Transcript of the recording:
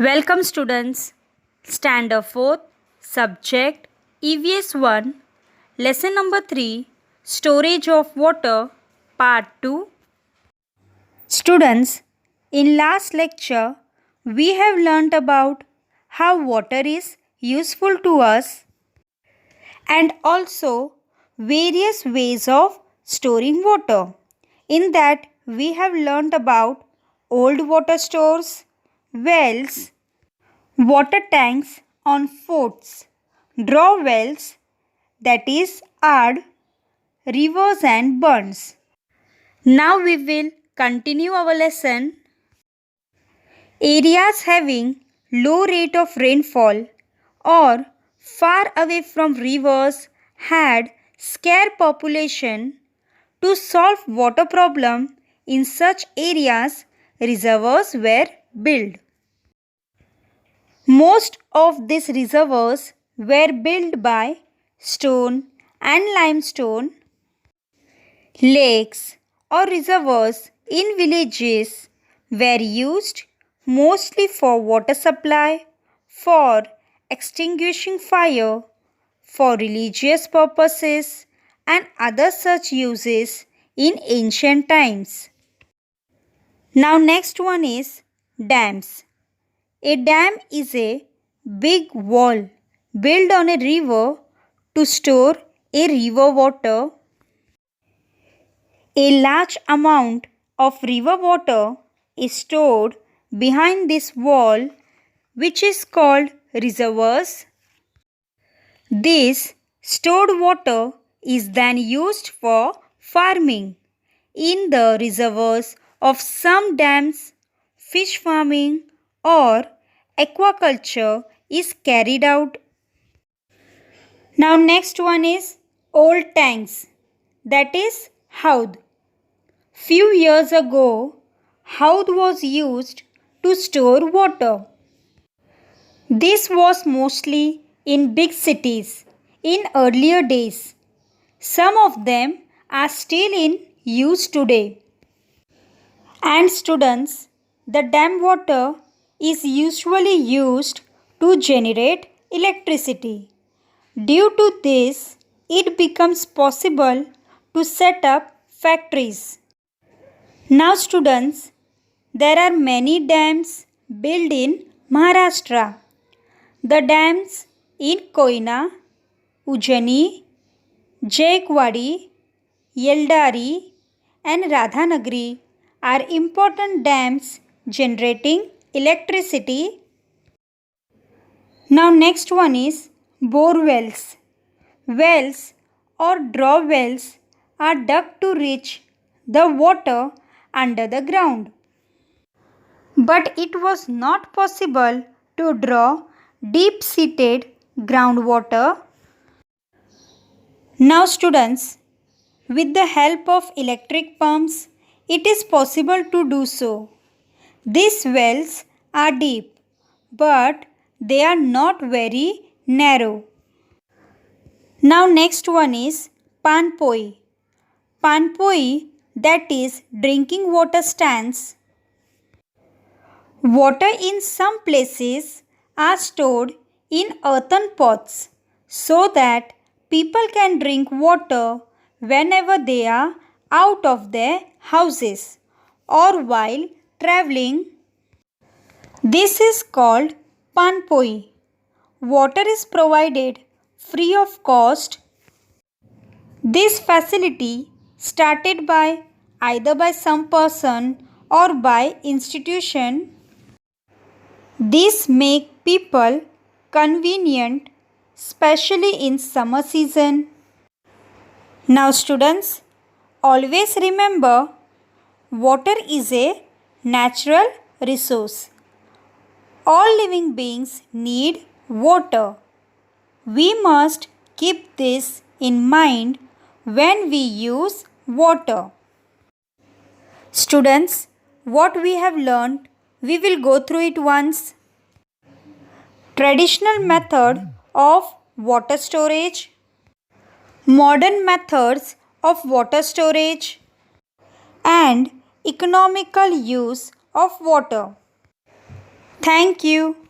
Welcome students. Standard 4th, subject EVS 1, lesson number 3, storage of water, part 2. Students, in last lecture, we have learnt about how water is useful to us and also various ways of storing water. In that, we have learnt about old water stores, wells, water tanks on forts, draw wells, that is, add rivers and burns. Now we will continue our lesson. Areas having low rate of rainfall or far away from rivers had scarce population. To solve water problem in such areas, reservoirs were built. Most of these reservoirs were built by stone and limestone. Lakes or reservoirs in villages were used mostly for water supply, for extinguishing fire, for religious purposes, and other such uses in ancient times. Now, next one is dams. A dam is a big wall built on a river to store a river water. A large amount of river water is stored behind this wall, which is called reservoirs. This stored water is then used for farming. In the reservoirs of some dams, fish farming or aquaculture is carried out. Now next one is old tanks, that is haud. Few years ago, haud was used to store water. This was mostly in big cities in earlier days. Some of them are still in use today. And students, the dam water is usually used to generate electricity. Due to this, it becomes possible to set up factories. Now students, there are many dams built in Maharashtra. The dams in Koyna, Ujjaini, Jaikwadi, Yeldari and Radhanagari are important dams generating electricity. Now next one is bore wells. Wells or draw wells are dug to reach the water under the ground. But it was not possible to draw deep-seated groundwater. Now students, with the help of electric pumps, it is possible to do so. These wells are deep, but they are not very narrow. Now next one is panpoi. Panpoi, that is drinking water stands. Water in some places are stored in earthen pots so that people can drink water whenever they are out of their houses or while traveling. This is called panpoi. Water is provided free of cost. This facility started by either by some person or by institution. This make people convenient, especially in summer season. Now students, always remember, water is a natural resource. All living beings need water. We must keep this in mind when we use water. Students, what we have learned, we will go through it once. Traditional method of water storage, modern methods of water storage, and economical use of water. Thank you.